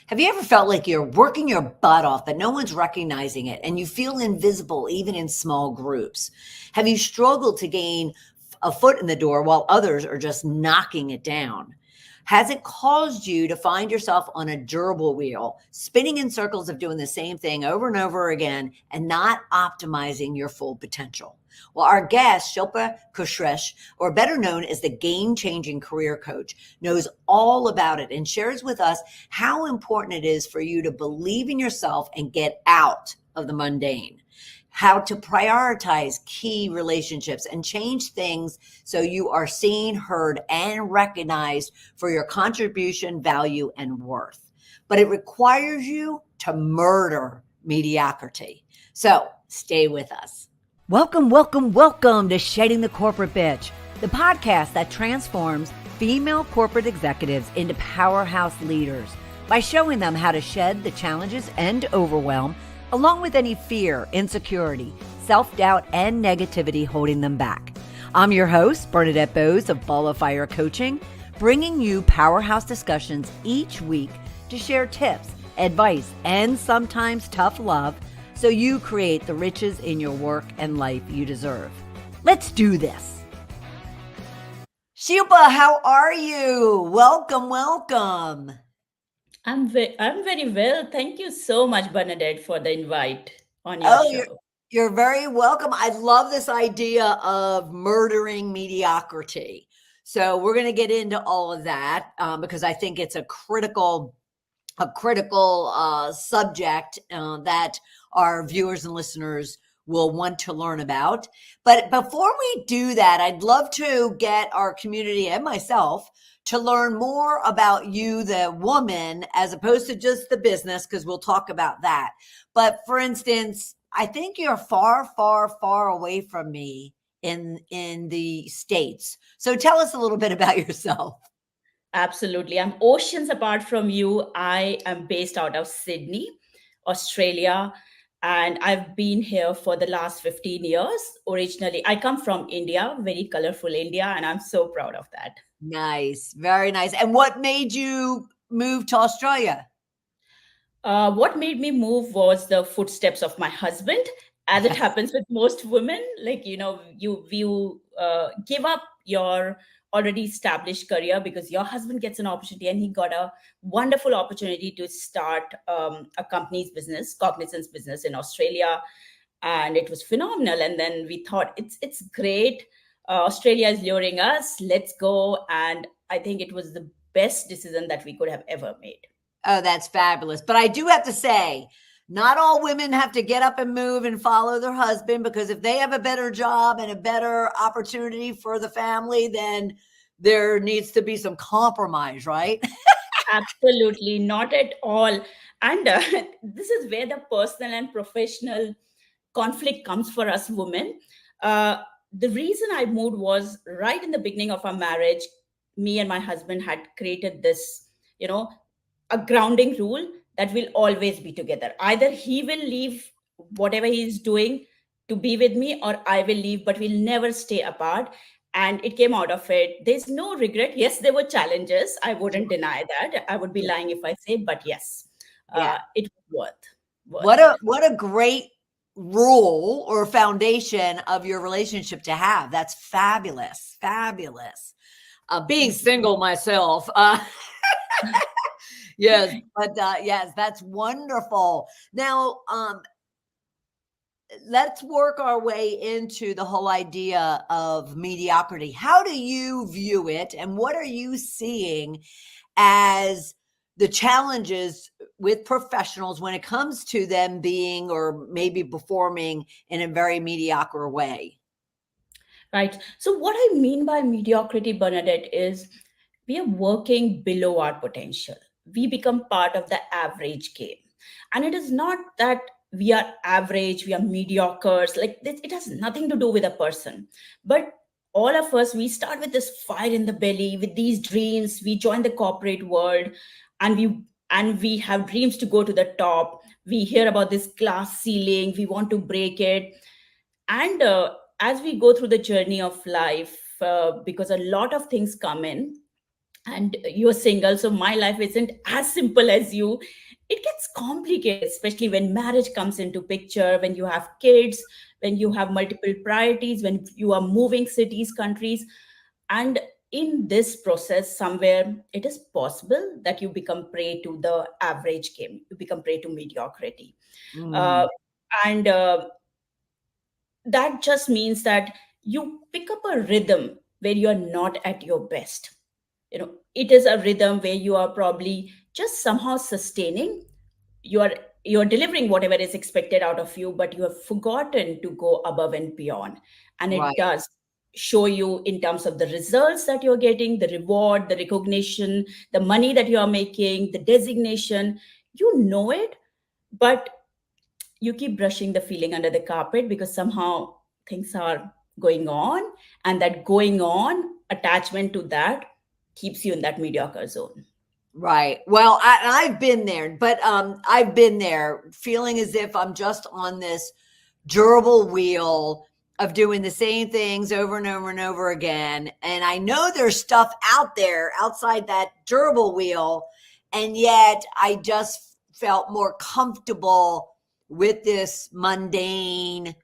Have you ever felt like you're working your butt off, but no one's recognizing it and you feel invisible even in small groups? Have you struggled to gain a foot in the door while others are just knocking it down? Has it caused you to find yourself on a gerbil wheel, spinning in circles of doing the same thing over and over again and not optimizing your full potential? Well, our guest, Shilpa Kulshrestha, or better known as the game changing career coach, knows all about it and shares with us how important it is for you to believe in yourself and get out of the mundane, how to prioritize key relationships and change things so you are seen, heard, and recognized for your contribution, value, and worth. But it requires you to murder mediocrity. So stay with us. Welcome, welcome, welcome to Shedding the Corporate Bitch, the podcast that transforms female corporate executives into powerhouse leaders by showing them how to shed the challenges and overwhelm, along with any fear, insecurity, self-doubt, and negativity holding them back. I'm your host, Bernadette Bose of Ball of Fire Coaching, bringing you powerhouse discussions each week to share tips, advice, and sometimes tough love so you create the riches in your work and life you deserve. Let's do this. Shilpa, how are you? Welcome, welcome. I'm very well. Thank you so much, Bernadette, for the invite on your Oh, you're show. you're very welcome. I love this idea of murdering mediocrity. So we're going to get into all of that because I think it's a critical subject that our viewers and listeners will want to learn about. But before we do that, I'd love to get our community and myself to learn more about you, the woman, as opposed to just the business, because we'll talk about that. But for instance, I think you're far, far, far away from me in the States. So tell us a little bit about yourself. Absolutely. I'm oceans apart from you. I am based out of Sydney, Australia, and I've been here for the last 15 years. Originally, I come from India, very colorful India, and I'm so proud of that. Nice, very nice. And what made you move to Australia? What made me move was the footsteps of my husband. As it happens with most women, like you give up your already established career because your husband gets an opportunity, and he got a wonderful opportunity to start a company's business, Cognizant's business in Australia, and it was phenomenal. And then we thought it's great. Australia is luring us. Let's go. And I think it was the best decision that we could have ever made. Oh, that's fabulous. But I do have to say, not all women have to get up and move and follow their husband, because if they have a better job and a better opportunity for the family, then there needs to be some compromise, right? Absolutely not at all. And this is where the personal and professional conflict comes for us women. Uh, the reason I moved was right in the beginning of our marriage. Me and my husband had created this, you know, a grounding rule that we'll always be together. Either he will leave whatever he's doing to be with me, or I will leave, but we'll never stay apart. And it came out of it. There's no regret. Yes, there were challenges. I wouldn't deny that. I would be Yeah. lying if I say, but yes, Yeah. it was worth What it. a great rule or foundation of your relationship to have. That's fabulous. Fabulous. Being single myself, yes, but yes, that's wonderful. Now, let's work our way into the whole idea of mediocrity. How do you view it, and what are you seeing as the challenges with professionals when it comes to them being or maybe performing in a very mediocre way? Right. So, what I mean by mediocrity, Bernadette, is we are working below our potential. We become part of the average game. And it is not that we are average, we are mediocres. Like, it has nothing to do with a person. But all of us, we start with this fire in the belly, with these dreams. We join the corporate world, and we have dreams to go to the top. We hear about this glass ceiling, we want to break it. And as we go through the journey of life, because a lot of things come in, and you're single, so my life isn't as simple as you. It gets complicated, especially when marriage comes into picture, when you have kids, when you have multiple priorities, when you are moving cities, countries. And in this process, somewhere it is possible that you become prey to the average game, you become prey to mediocrity. uh, Mm, and that just means that you pick up a rhythm where you're not at your best. It is a rhythm where you are probably just somehow sustaining, you're you're delivering whatever is expected out of you, but you have forgotten to go above and beyond. And it right, does show you in terms of the results that you're getting, the reward, the recognition, the money that you are making, the designation. You know it, but you keep brushing the feeling under the carpet because somehow things are going on, and that going on attachment to that keeps you in that mediocre zone. right. Well, I've been there, but I've been there feeling as if I'm just on this durable wheel of doing the same things over and over and over again. And I know there's stuff out there outside that durable wheel. And yet I just felt more comfortable with this mundane,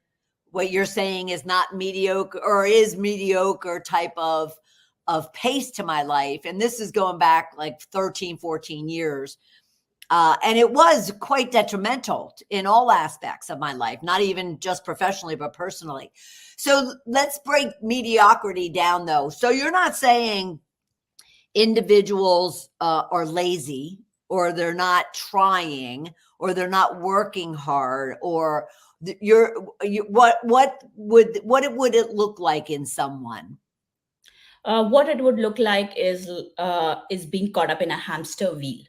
what you're saying is not mediocre or is mediocre type of pace to my life. And this is going back like 13, 14 years. And it was quite detrimental in all aspects of my life, not even just professionally, but personally. So let's break mediocrity down, though. So you're not saying individuals are lazy, or they're not trying, or they're not working hard, or what would it look like in someone? What it would look like is being caught up in a hamster wheel.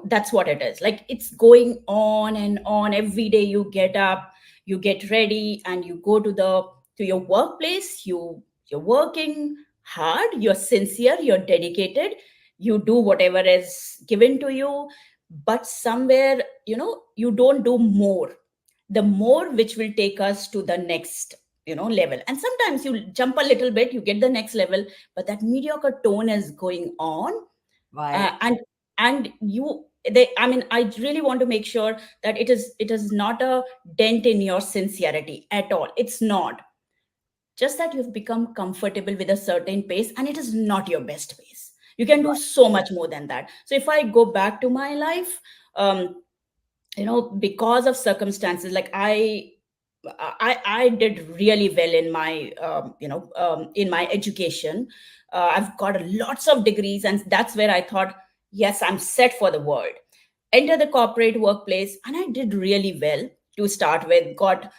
That's what it is. Like, it's going on and on. Every day you get up, you get ready, and you go to your workplace. You're working hard, you're sincere, you're dedicated, you do whatever is given to you. But somewhere, you don't do more, the more which will take us to the next level. And sometimes you jump a little bit, you get the next level, but that mediocre tone is going on. Right, And I really want to make sure that it is not a dent in your sincerity at all. It's not. Just that you've become comfortable with a certain pace, and it is not your best pace. You can do right, so much more than that. So if I go back to my life, because of circumstances, like I did really well in my in my education. I've got lots of degrees, and that's where I thought, yes, I'm set for the world. Enter the corporate workplace, and I did really well to start with. Got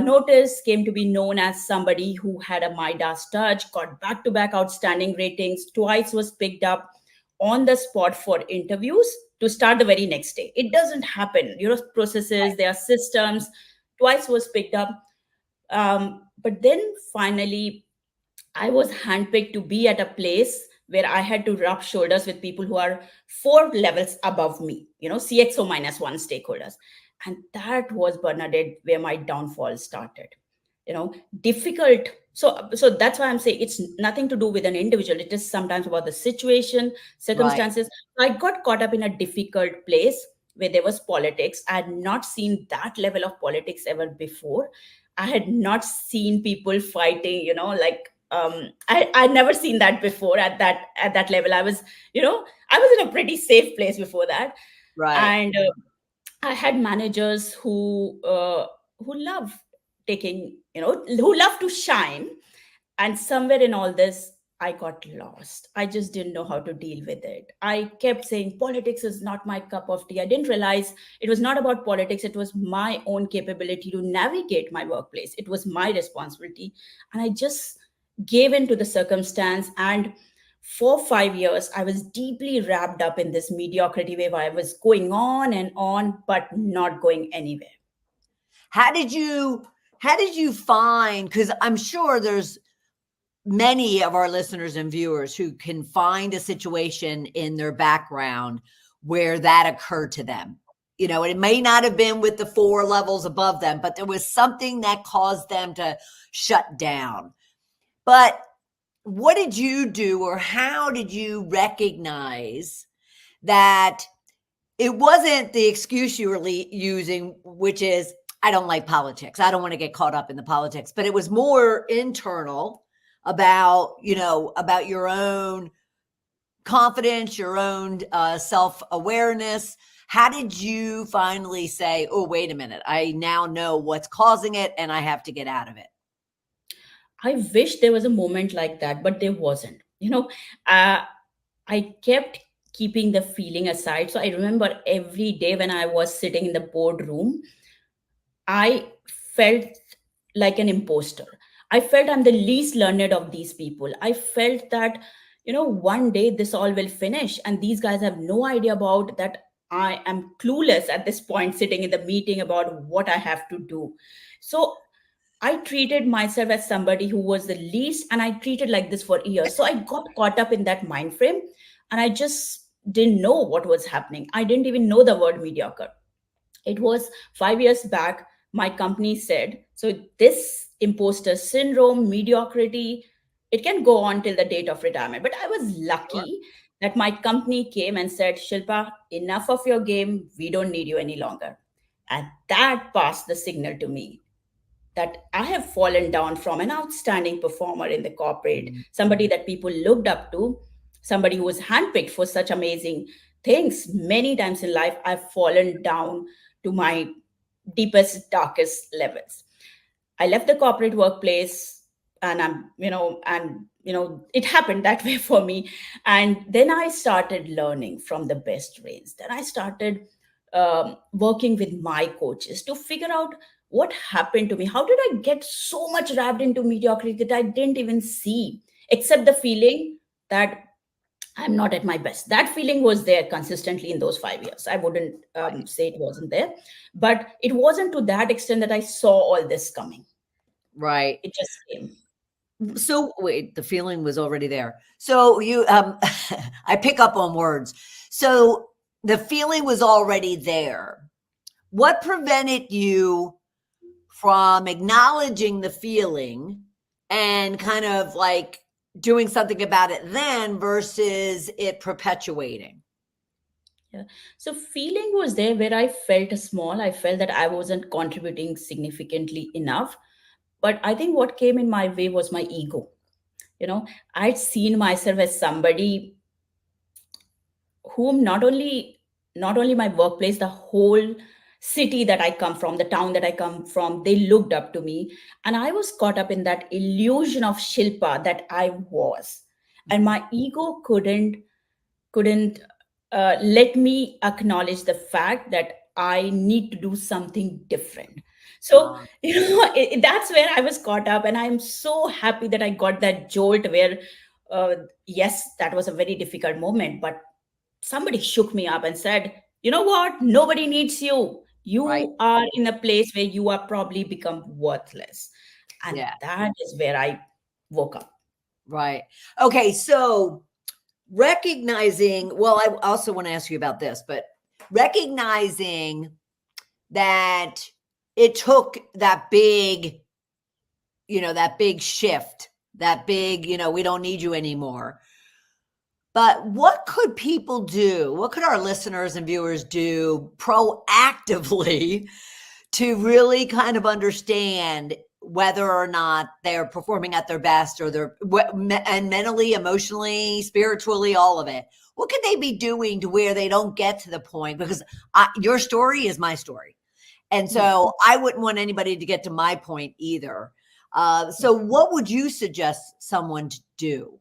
notice, came to be known as somebody who had a Midas touch. Got back-to-back outstanding ratings. Twice was picked up on the spot for interviews to start the very next day. It doesn't happen. Processes, there are systems. Twice was picked up. But then finally, I was handpicked to be at a place where I had to rub shoulders with people who are 4 levels above me, CXO -1 stakeholders. And that was, Bernadette, where my downfall started. Difficult. So that's why I'm saying it's nothing to do with an individual. It is sometimes about the situation, right. circumstances. I got caught up in a difficult place where there was politics. I had not seen that level of politics ever before. I had not seen people fighting, like I'd never seen that before at that level. I was in a pretty safe place before that. Right. And I had managers who love taking, who love to shine. And somewhere in all this, I got lost. I just didn't know how to deal with it. I kept saying politics is not my cup of tea. I didn't realize it was not about politics. It was my own capability to navigate my workplace. It was my responsibility. And I just gave in to the circumstance. And for 5 years, I was deeply wrapped up in this mediocrity wave. I was going on, but not going anywhere. How did you find, because I'm sure there's many of our listeners and viewers who can find a situation in their background where that occurred to them. It may not have been with the 4 levels above them, but there was something that caused them to shut down. But what did you do, or how did you recognize that it wasn't the excuse you were using, which is, I don't like politics, I don't want to get caught up in the politics, but it was more internal about, about your own confidence, your own self-awareness? How did you finally say, oh, wait a minute, I now know what's causing it and I have to get out of it? I wish there was a moment like that, but there wasn't. Uh, I kept keeping the feeling aside. So I remember every day when I was sitting in the boardroom, I felt like an imposter. I felt I'm the least learned of these people. I felt that, one day this all will finish, and these guys have no idea about that. I am clueless at this point, sitting in the meeting about what I have to do. So I treated myself as somebody who was the least, and I treated like this for years. So I got caught up in that mind frame, and I just didn't know what was happening. I didn't even know the word mediocre. It was 5 years back. My company said, so this imposter syndrome, mediocrity, it can go on till the date of retirement. But I was Sure. lucky that my company came and said, Shilpa, enough of your game. We don't need you any longer. And that passed the signal to me that I have fallen down from an outstanding performer in the corporate, Mhm. somebody that people looked up to, somebody who was handpicked for such amazing things. Many times in life, I've fallen down to my deepest, darkest levels. I left the corporate workplace, and it happened that way for me. And then I started learning from the best brains. Then I started working with my coaches to figure out what happened to me. How did I get so much wrapped into mediocrity that I didn't even see, except the feeling that I'm not at my best. That feeling was there consistently in those 5 years. I wouldn't say it wasn't there, but it wasn't to that extent that I saw all this coming. Right. It just came. So wait, the feeling was already there. So you, I pick up on words. So the feeling was already there. What prevented you from acknowledging the feeling and kind of like doing something about it then versus it perpetuating? Yeah. So feeling was there where I felt small. I felt that I wasn't contributing significantly enough. But I think what came in my way was my ego. You know, I'd seen myself as somebody whom not only my workplace, the whole city that I come from, the town that I come from, they looked up to me. And I was caught up in that illusion of Shilpa that I was. And my ego couldn't let me acknowledge the fact that I need to do something different. So, Uh, that's where I was caught up. And I'm so happy that I got that jolt where, uh, yes, that was a very difficult moment, but somebody shook me up and said, you know what? Nobody needs you. right. You are in a place where you are probably become worthless. And Yeah. that is where I woke up. Right. Okay. So recognizing, well, I also want to ask you about this, but recognizing that it took that big shift, that big, we don't need you anymore. But what could people do? What could our listeners and viewers do proactively to really kind of understand whether or not they're performing at their best, or and mentally, emotionally, spiritually, all of it? What could they be doing to where they don't get to the point? Because your story is my story. And Yeah. so I wouldn't want anybody to get to my point either. So what would you suggest someone to do?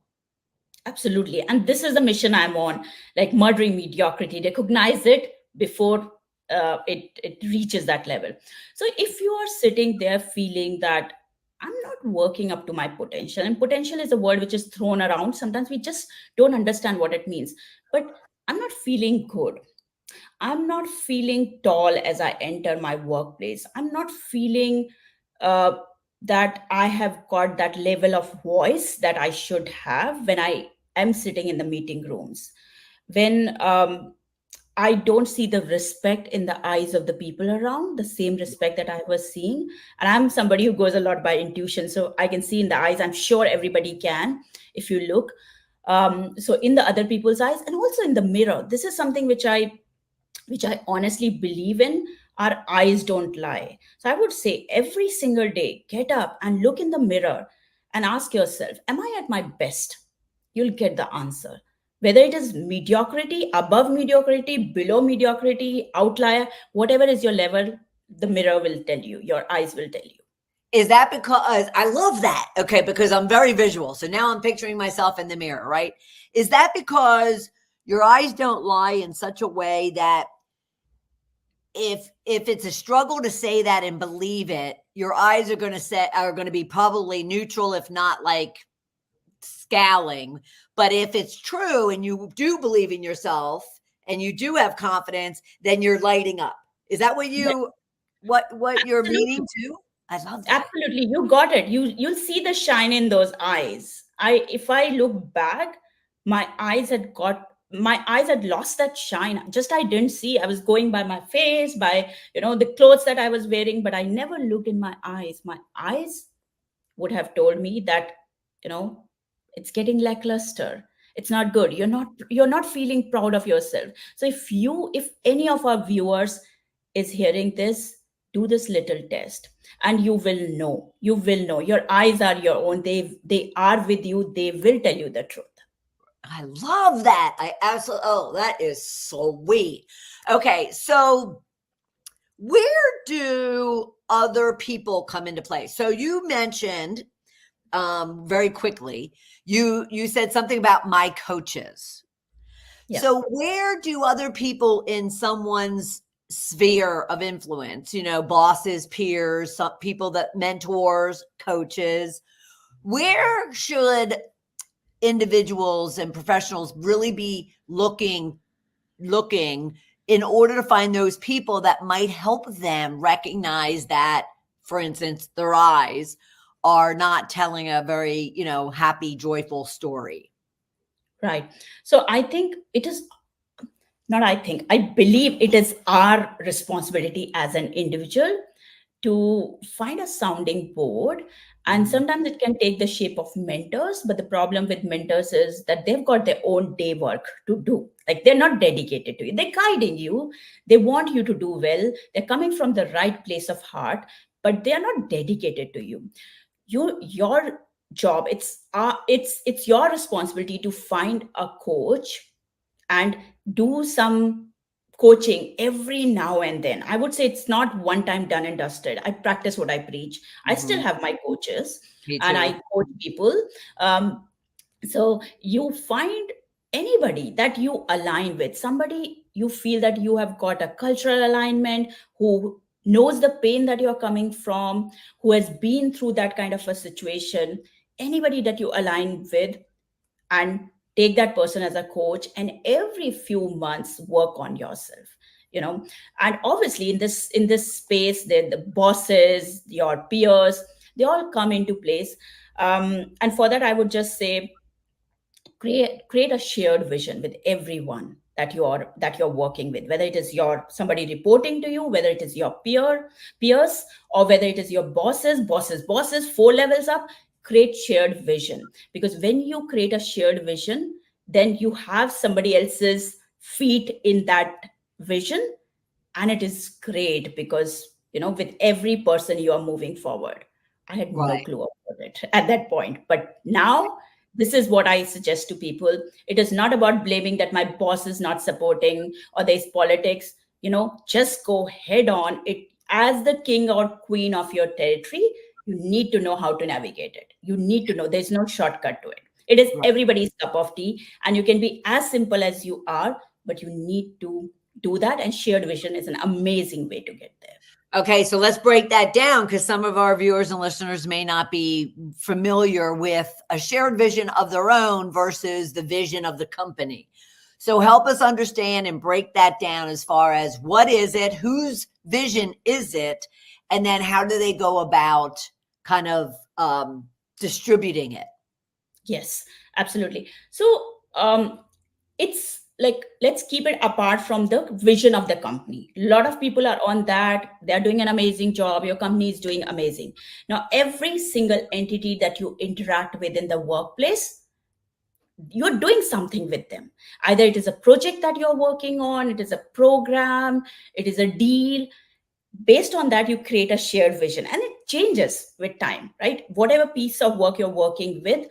Absolutely. And this is the mission I'm on, like murdering mediocrity, recognize it before it reaches that level. So if you are sitting there feeling that I'm not working up to my potential, and potential is a word which is thrown around, sometimes we just don't understand what it means. But I'm not feeling good. I'm not feeling tall as I enter my workplace. I'm not feeling uh, that I have got that level of voice that I should have when I am sitting in the meeting rooms. When I don't see the respect in the eyes of the people around, the same respect that I was seeing. And I'm somebody who goes a lot by intuition. So I can see in the eyes, I'm sure everybody can, if you look. So in the other people's eyes, and also in the mirror, this is something which I honestly believe in. Our eyes don't lie. So I would say every single day, get up and look in the mirror and ask yourself, am I at my best? You'll get the answer. Whether it is mediocrity, above mediocrity, below mediocrity, outlier, whatever is your level, the mirror will tell you, your eyes will tell you. Is that because I love that? Okay, because I'm very visual. So now I'm picturing myself in the mirror, right? Is that because your eyes don't lie in such a way that if it's a struggle to say that and believe it, your eyes are going to be probably neutral, if not like scowling. But if it's true and you do believe in yourself and you do have confidence, then you're lighting up. Is that what you're meaning to? I love that. Absolutely, you got it. You'll see the shine in those eyes. If I look back, my eyes had lost that shine. Just I didn't see. I was going by my face, by the clothes that I was wearing, but I never looked in my eyes. My eyes would have told me that you know it's getting lackluster, it's not good, you're not feeling proud of yourself. So if any of our viewers is hearing this, do this little test, and you will know your eyes are your own. They are with you. They will tell you the truth. I love that. I absolutely, oh, that is sweet. Okay, so where do other people come into play? So you mentioned very quickly, you said something about my coaches. Yes. So where do other people in someone's sphere of influence, bosses, peers, some people that mentors, coaches, where should individuals and professionals really be looking in order to find those people that might help them recognize that, for instance, their eyes are not telling a very, happy, joyful story? Right. So I think it is not I think, I believe it is our responsibility as an individual to find a sounding board. And Mhm. sometimes it can take the shape of mentors. But the problem with mentors is that they've got their own day work to do. Like they're not dedicated to you. They're guiding you. They want you to do well. They're coming from the right place of heart, but they are not dedicated to you. Your job, it's your responsibility to find a coach and do some coaching every now and then. I would say it's not one time done and dusted. I practice what I preach. I still Mhm. have my coaches Me and I too. coach people. um, so you find anybody that you align with, somebody you feel that you have got a cultural alignment, who knows the pain that you're coming from, who has been through that kind of a situation. Anybody that you align with, and take that person as a coach, and every few months work on yourself. And obviously in this space, the bosses, your peers, they all come into place. And for that, I would just say, create a shared vision with everyone that you're working with, whether it is your somebody reporting to you, whether it is your peers, or whether it is your bosses, 4 levels up. Create shared vision, because when you create a shared vision, then you have somebody else's feet in that vision. And it is great because with every person you are moving forward. I had no Right. clue about it at that point, but now this is what I suggest to people. It is not about blaming that my boss is not supporting or there's politics. Just go head on it. As the king or queen of your territory, you need to know how to navigate it. You need to know there's no shortcut to it. It is Right. everybody's cup of tea, and you can be as simple as you are, but you need to do that. And shared vision is an amazing way to get there. Okay, so let's break that down because some of our viewers and listeners may not be familiar with a shared vision of their own versus the vision of the company. So help us understand and break that down as far as what is it, whose vision is it, and then how do they go about kind of distributing it? Yes, absolutely. So it's let's keep it apart from the vision of the company. A lot of people are on that, they're doing an amazing job, your company is doing amazing. Now every single entity that you interact with in the workplace, you're doing something with them. Either it is a project that you're working on, it is a program, it is a deal. Based on that, you create a shared vision, and it changes with time, right? Whatever piece of work you're working with,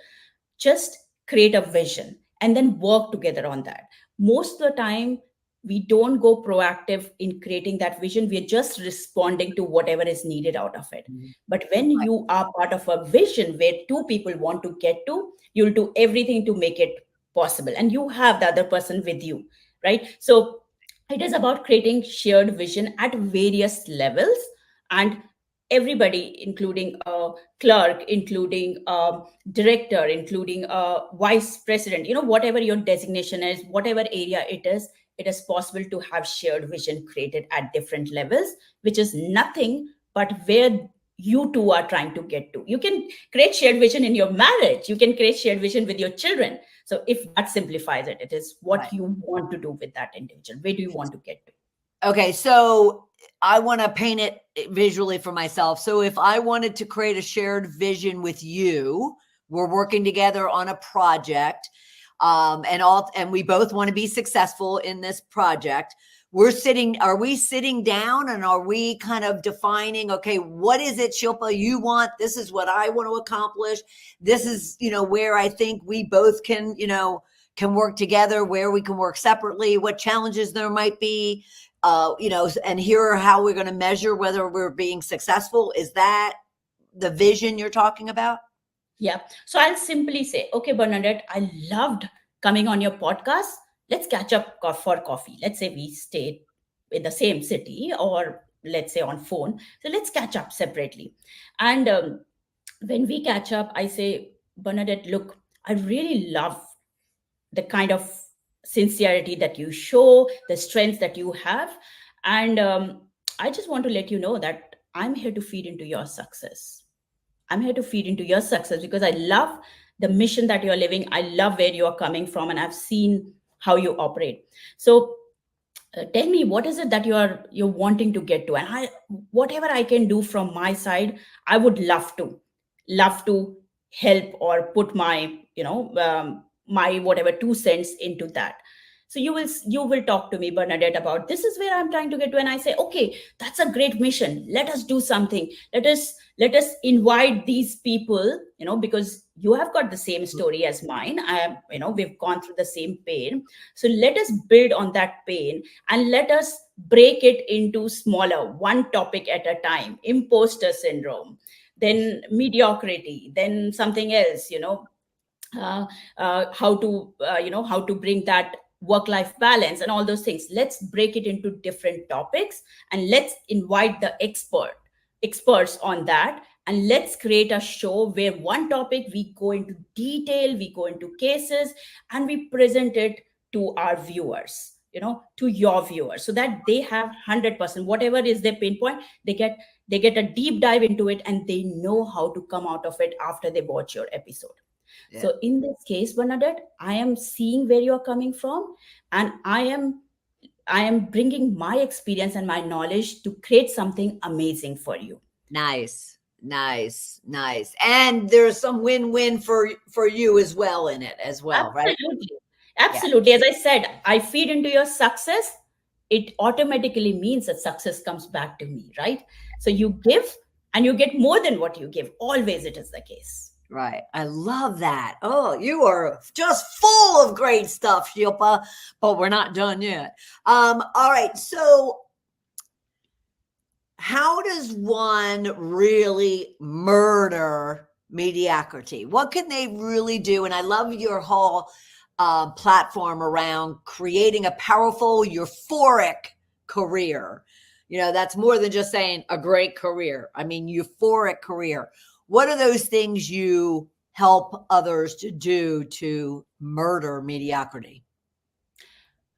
just create a vision and then work together on that. Most of the time, we don't go proactive in creating that vision. We're just responding to whatever is needed out of it. Mhm. But when you are part of a vision where two people want to get to, you'll do everything to make it possible. And you have the other person with you, right? So it is about creating shared vision at various levels, and everybody, including a clerk, including a director, including a vice president, whatever your designation is, whatever area it is possible to have shared vision created at different levels, which is nothing but where you two are trying to get to. You can create shared vision in your marriage, you can create shared vision with your children. So if that simplifies it, it is what Right. you want to do with that individual. Where do you want to get to? Okay, so I want to paint it visually for myself. So if I wanted to create a shared vision with you, we're working together on a project, and we both want to be successful in this project. Are we sitting down and are we kind of defining, okay, what is it, Shilpa, you want? This is what I want to accomplish. This is, where I think we both can work together, where we can work separately, what challenges there might be, and here are how we're going to measure whether we're being successful. Is that the vision you're talking about? Yeah. So I'll simply say, okay, Bernadette, I loved coming on your podcast. Let's catch up for coffee. Let's say we stay in the same city, or let's say on phone. So let's catch up separately. And when we catch up, I say, Bernadette, look, I really love the kind of sincerity that you show, the strength that you have. And I just want to let you know that I'm here to feed into your success. I'm here to feed into your success because I love the mission that you're living. I love where you're coming from, and I've seen how you operate. So tell me, what is it that you're wanting to get to, and whatever I can do from my side, I would love to help or put my my whatever 2 cents into that. So you will talk to me, Bernadette, about this is where I'm trying to get to, and I say, okay, that's a great mission, let us do something. Let us invite these people, because you have got the same story as mine. We've gone through the same pain. So let us build on that pain, and let us break it into smaller, one topic at a time. Imposter syndrome, then mediocrity, then something else, uh, how to bring that work life balance and all those things. Let's break it into different topics, and let's invite the experts on that, and let's create a show where one topic we go into detail, we go into cases, and we present it to our viewers, to your viewers, so that they have 100% whatever is their pain point. They get a deep dive into it, and they know how to come out of it after they watch your episode. Yeah. So in this case, Bernadette, I am seeing where you're coming from, and I am bringing my experience and my knowledge to create something amazing for you. Nice, nice, nice. And there's some win-win for you as well in it as well, right? Absolutely. Yeah. Absolutely. As I said, I feed into your success. It automatically means that success comes back to me, right? So you give and you get more than what you give. Always it is the case. Right. I love that. Oh, you are just full of great stuff, Shilpa, but we're not done yet. All right. So how does one really murder mediocrity? What can they really do? And I love your whole platform around creating a powerful, euphoric career. That's more than just saying a great career. I mean, euphoric career. What are those things you help others to do to murder mediocrity?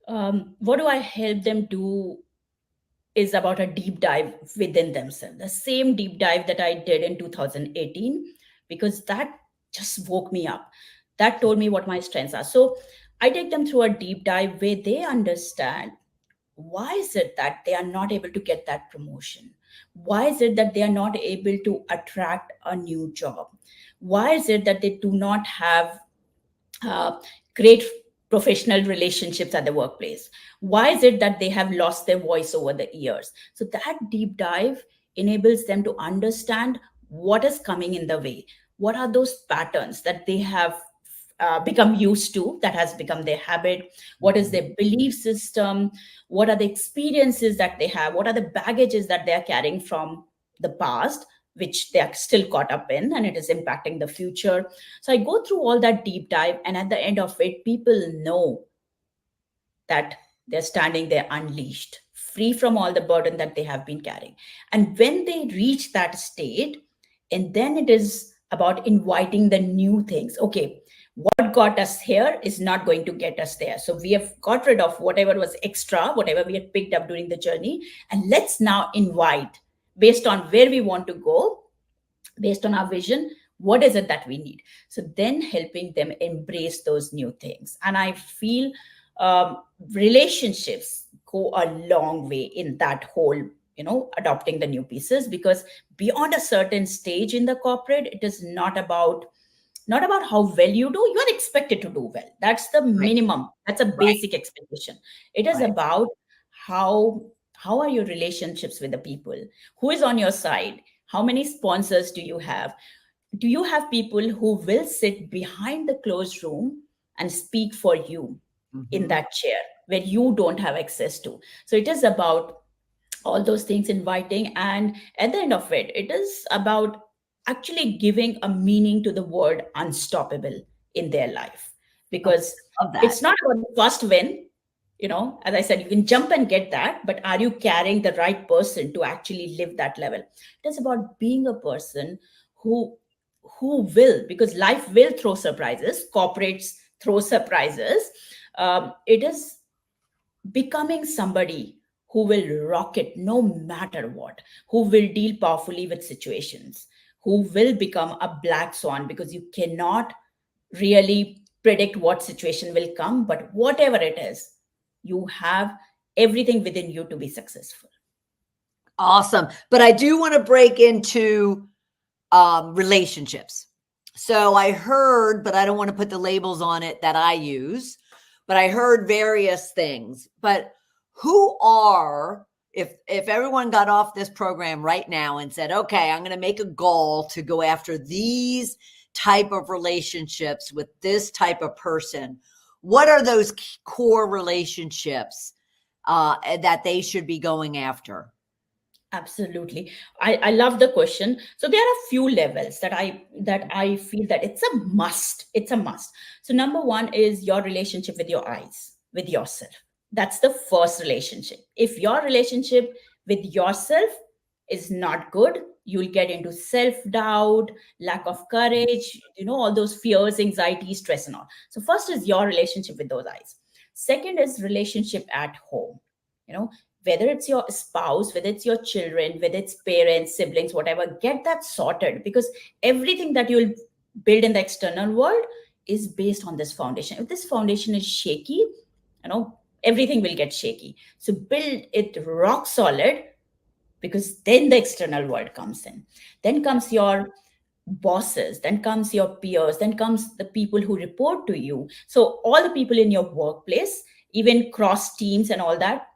What do I help them do is about a deep dive within themselves. The same deep dive that I did in 2018, because that just woke me up. That told me what my strengths are. So I take them through a deep dive where they understand why is it that they are not able to get that promotion? Why is it that they are not able to attract a new job? Why is it that they do not have uh, great professional relationships at the workplace? Why is it that they have lost their voice over the years? So that deep dive enables them to understand what is coming in the way. What are those patterns that they have become used to, that has become their habit? What is their belief system? What are the experiences that they have? What are the baggages that they are carrying from the past, which they are still caught up in, and it is impacting the future? So I go through all that deep dive, and at the end of it, people know that they're standing there unleashed, free from all the burden that they have been carrying. And when they reach that state, and then it is about inviting the new things. Okay, what got us here is not going to get us there. So we have got rid of whatever was extra, whatever we had picked up during the journey, and let's now invite, based on where we want to go, based on our vision, what is it that we need? So then helping them embrace those new things. And I feel um, relationships go a long way in that whole, adopting the new pieces, because beyond a certain stage in the corporate, it is not about how well you do. You are expected to do well. That's the Right. minimum. That's a Right. basic expectation. It is Right. about how how are your relationships with the people? Who is on your side? How many sponsors do you have? Do you have people who will sit behind the closed room and speak for you in Mhm. that chair where you don't have access to? So it is about all those things, inviting, and at the end of it, it is about actually giving a meaning to the word unstoppable in their life. Oh, Because love that. it's not about the first win. As I said, you can jump and get that, but are you carrying the right person to actually live that level? It is about being a person who will, because life will throw surprises, corporates throw surprises. It is becoming somebody who will rock it no matter what, who will deal powerfully with situations, who will become a black swan, because you cannot really predict what situation will come, but whatever it is, you have everything within you to be successful. Awesome. But I do want to break into relationships. So I heard, but I don't want to put the labels on it that I use, but I heard various things. But who are, if everyone got off this program right now and said, okay, I'm going to make a goal to go after these type of relationships with this type of person, what are those core relationships that they should be going after? Absolutely. I love the question. So there are a few levels that I feel that it's a must. It's a must. So number one is your relationship with your eyes, with yourself. That's the first relationship. If your relationship with yourself is not good, you'll get into self-doubt, lack of courage, all those fears, anxiety, stress, and all. So first is your relationship with those eyes. Second is relationship at home. You know, whether it's your spouse, whether it's your children, whether it's parents, siblings, whatever, get that sorted, because everything that you'll build in the external world is based on this foundation. If this foundation is shaky, everything will get shaky. So build it rock solid, because then the external world comes in. Then comes your bosses, then comes your peers, then comes the people who report to you. So all the people in your workplace, even cross teams and all that,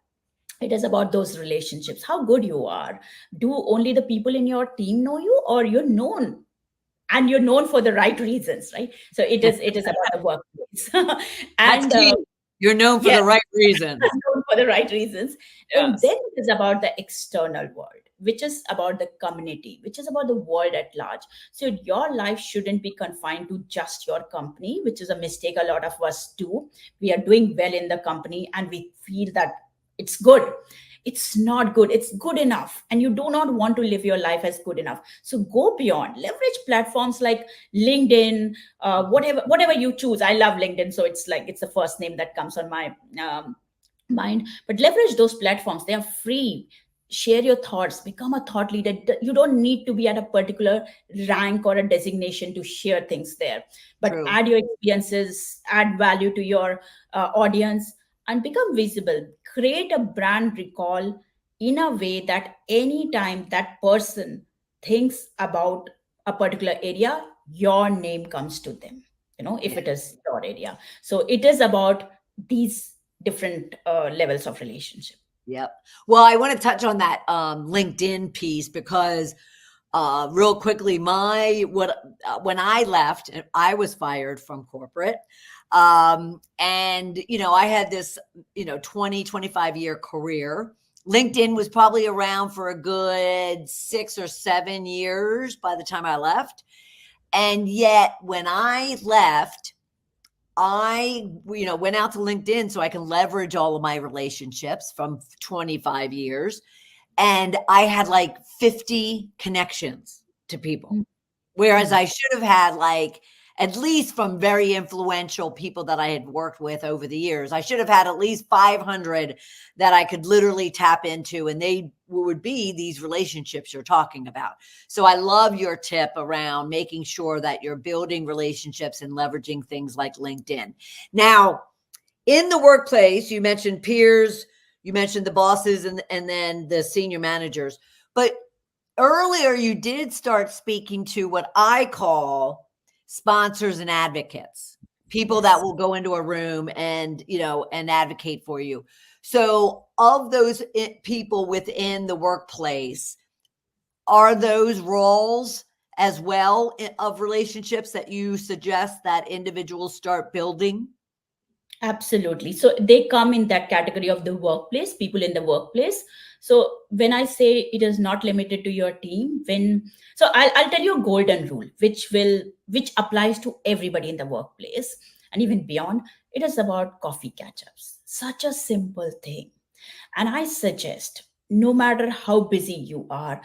it is about those relationships, how good you are. Do only the people in your team know you, or you're known, and you're known for the right reasons, right? So it is about the workplace. That's And key. You're known for yes, the right reasons. known for the right reasons. And Yes. then it is about the external world, which is about the community, which is about the world at large. So your life shouldn't be confined to just your company, which is a mistake a lot of us do. We are doing well in the company and we feel that it's good. It's not good. It's good enough. And you do not want to live your life as good enough. So go beyond. Leverage platforms like LinkedIn, whatever you choose. I love LinkedIn, so it's like it's the first name that comes on my mind. But leverage those platforms. They are free. share your thoughts, become a thought leader. You don't need to be at a particular rank or a designation to share things there, but True. add your experiences, add value to your audience, and become visible. Create a brand recall in a way that anytime that person thinks about a particular area, your name comes to them, if Yeah. it is your area. So it is about these different levels of relationship. Yep. Well, I want to touch on that LinkedIn piece because real quickly, when I left, I was fired from corporate. And I had this 20-25 year career. LinkedIn was probably around for a good 6 or 7 years by the time I left. And yet when I left, I went out to LinkedIn so I can leverage all of my relationships from 25 years. And I had like 50 connections to people. Whereas I should have had like, at least from very influential people that I had worked with over the years, I should have had at least 500 that I could literally tap into, and they would be these relationships you're talking about. So I love your tip around making sure that you're building relationships and leveraging things like LinkedIn. Now, in the workplace, you mentioned peers, you mentioned the bosses, and then the senior managers. But earlier, you did start speaking to what I call sponsors and advocates, people that will go into a room and advocate for you. So of those people within the workplace, are those roles as well of relationships that you suggest that individuals start building? Absolutely. So they come in that category of the workplace, people in the workplace. So when I say it is not limited to your team, I'll tell you a golden rule, which applies to everybody in the workplace and even beyond. It is about coffee catch-ups. Such a simple thing. And I suggest, no matter how busy you are,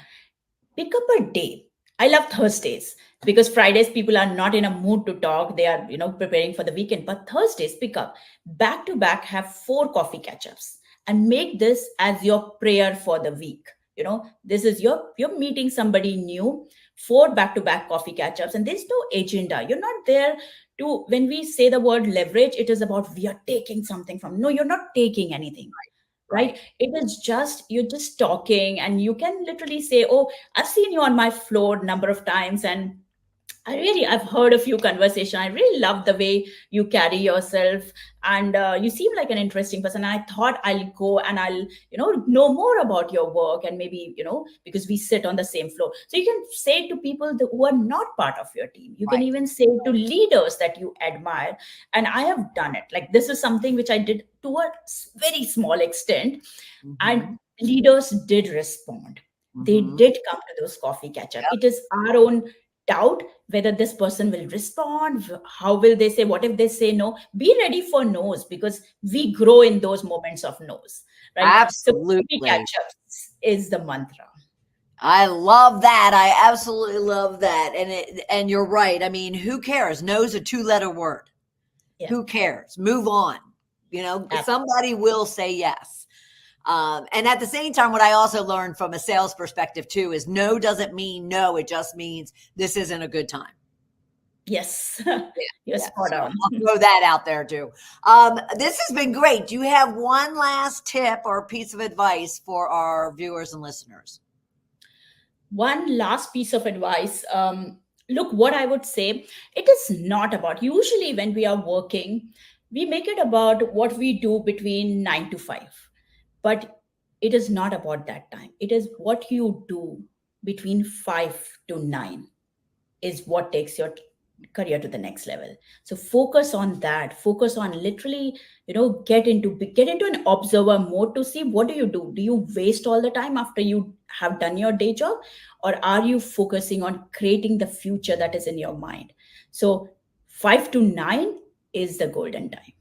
pick up a day. I love Thursdays because Fridays people are not in a mood to talk. They are, preparing for the weekend. But Thursdays, pick up back to back, have 4 coffee catch ups and make this as your prayer for the week. This is you're meeting somebody new, 4 back to back coffee catch ups, and there's no agenda. You're not there to, when we say the word leverage, it is about we are taking something from. No, you're not taking anything, right? It is just, you're just talking, and you can literally say, oh, I've seen you on my floor number of times, and I've heard a few conversation. I really love the way you carry yourself, and you seem like an interesting person. I thought I'll go and I'll, know more about your work, and maybe, because we sit on the same floor. So you can say to people who are not part of your team. You can even say to leaders that you admire. And I have done it. Like, this is something which I did to a very small extent, and leaders did respond. They did come to those coffee catch up. It is our own doubt whether this person will respond. How will they say? What if they say no? Be ready for no's, because we grow in those moments of no's, right? Absolutely. So catch ups is the mantra. I love that. I absolutely love that. And you're right. I mean, who cares? No's a 2-letter word. Yeah. Who cares? Move on. Somebody will say yes. And at the same time, what I also learned from a sales perspective too is no doesn't mean no. It just means this isn't a good time. Yes. You're spot on. I'll throw that out there too. This has been great. Do you have one last tip or piece of advice for our viewers and listeners? One last piece of advice. Look, what I would say, it is not about, usually when we are working, we make it about what we do between 9 to 5. But it is not about that time. It is what you do between 5 to 9 is what takes your career to the next level. So focus on that. Focus on literally, get into an observer mode to see, what do you do? Do you waste all the time after you have done your day job, or are you focusing on creating the future that is in your mind? So 5 to 9 is the golden time.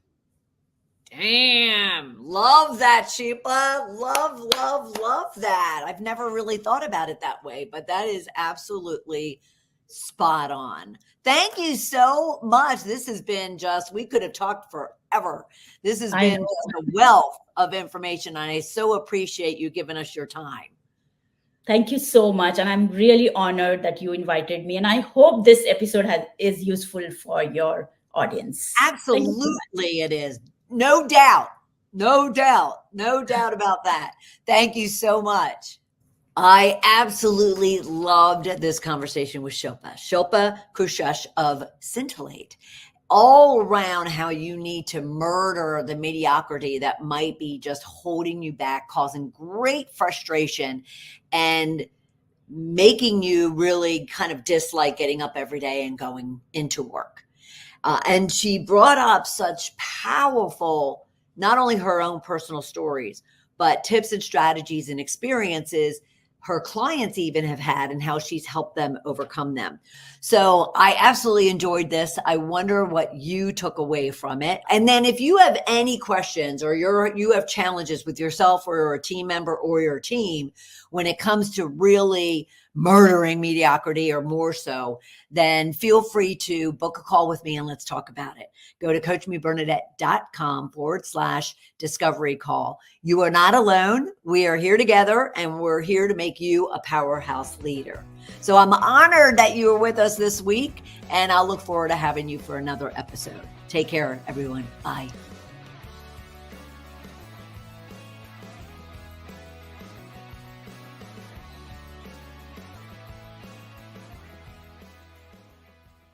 Damn, love that, Shilpa. Love that. I've never really thought about it that way, but that is absolutely spot on. Thank you so much. This has been we could have talked forever. This has been just a wealth of information, and I so appreciate you giving us your time. Thank you so much. And I'm really honored that you invited me. And I hope this episode is useful for your audience. Thank you so much. Absolutely, it is. No doubt. No doubt. No doubt about that. Thank you so much. I absolutely loved this conversation with Shilpa Kulshrestha of Scintillate, all around how you need to murder the mediocrity that might be just holding you back, causing great frustration, and making you really kind of dislike getting up every day and going into work. And she brought up such powerful, not only her own personal stories, but tips and strategies and experiences her clients even have had and how she's helped them overcome them. So I absolutely enjoyed this. I wonder what you took away from it. And then if you have any questions or you have challenges with yourself or a team member or your team when it comes to really murdering mediocrity or more so, then feel free to book a call with me and let's talk about it. Go to coachmebernadette.com/discovery call. You are not alone. We are here together and we're here to make you a powerhouse leader. So I'm honored that you were with us this week and I'll look forward to having you for another episode. Take care, everyone. Bye.